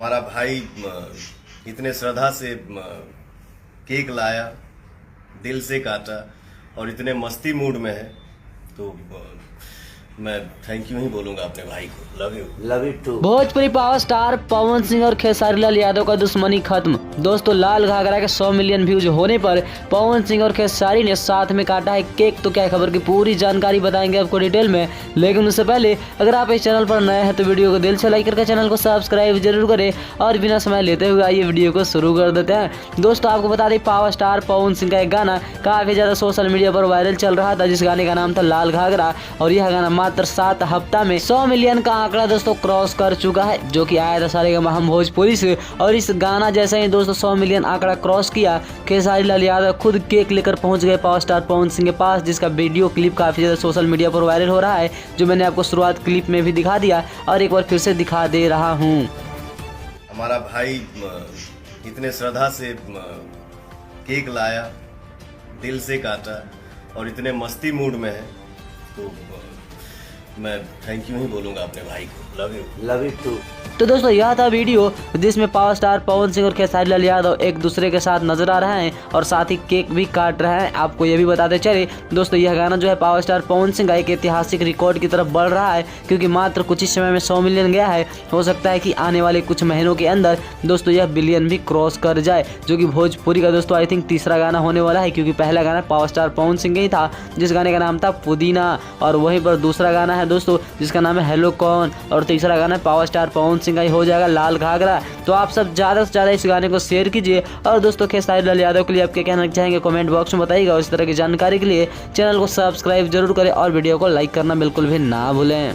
हमारा भाई इतने श्रद्धा से केक लाया, दिल से काटा और इतने मस्ती मूड में है, तो मैं थैंक यू ही बोलूंगा अपने भाई को। Love you too. Bhojpuri power star Pawan Singh और खेसारी लाल यादव का दुश्मनी खत्म। दोस्तों, लाल घाघरा के 100 मिलियन व्यूज होने पर पवन सिंह और खेसारी ने साथ में काटा है केक। तो क्या खबर की पूरी जानकारी बताएंगे आपको डिटेल में, लेकिन उससे पहले अगर आप इस चैनल पर नए हैं तो वीडियो को दिल से लाइक करके चैनल को सब्सक्राइब जरूर करें और बिना समय लेते हुए आइए वीडियो को शुरू कर देते हैं। दोस्तों, आपको बता दें पावर स्टार पवन सिंह का एक गाना काफी ज्यादा सोशल मीडिया पर वायरल चल रहा था, जिस गाने का नाम था लाल घाघरा, और यह गाना मात्र 7 हफ्ता में 100 मिलियन का आंकड़ा दोस्तों क्रॉस कर चुका है, जो कि आया था सारेगामा हम भोजपुरी से। और इस गाना जैसे ही दोस्तों 100 मिलियन आंकड़ा क्रॉस किया, खेसारी लाल यादव खुद केक लेकर पहुंच गए पावर स्टार पवन सिंह के पास, जिसका वीडियो क्लिप काफी ज्यादा सोशल मीडिया पर वायरल हो रहा है, जो मैंने आपको शुरुआत क्लिप में भी दिखा दिया और एक बार फिर से दिखा दे रहा हूँ। हमारा भाई इतने श्रद्धा से केक लाया, दिल से काटा और इतने मस्ती मूड में है, तो मैं थैंक यू ही बोलूंगा अपने भाई को। Love you too. तो दोस्तों, यह था वीडियो जिसमें पावर स्टार पवन सिंह और खेसारी लाल यादव एक दूसरे के साथ नजर आ रहे हैं और साथ ही केक भी काट रहे हैं। आपको ये भी बताते चले दोस्तों, यह गाना जो है पावर स्टार पवन सिंह का एक ऐतिहासिक रिकॉर्ड की तरफ बढ़ रहा है, क्योंकि मात्र कुछ ही समय में 100 मिलियन गया है। हो सकता है कि आने वाले कुछ महीनों के अंदर दोस्तों यह बिलियन भी क्रॉस कर जाए, जो कि भोजपुरी का दोस्तों आई थिंक तीसरा गाना होने वाला है, क्योंकि पहला गाना पावर स्टार पवन सिंह ही था, जिस गाने का नाम था पुदीना, और वहीं पर दूसरा गाना है दोस्तों जिसका नाम है हेलो कौन, और तीसरा गाना पावर स्टार पवन सिंह का ही हो जाएगा लाल घाघरा। तो आप सब ज़्यादा से ज़्यादा इस गाने को शेयर कीजिए, और दोस्तों खेसारी लाल यादव के लिए आप क्या कहना चाहेंगे कमेंट बॉक्स में बताइएगा। और इस तरह की जानकारी के लिए चैनल को सब्सक्राइब जरूर करें और वीडियो को लाइक करना बिल्कुल भी ना भूलें।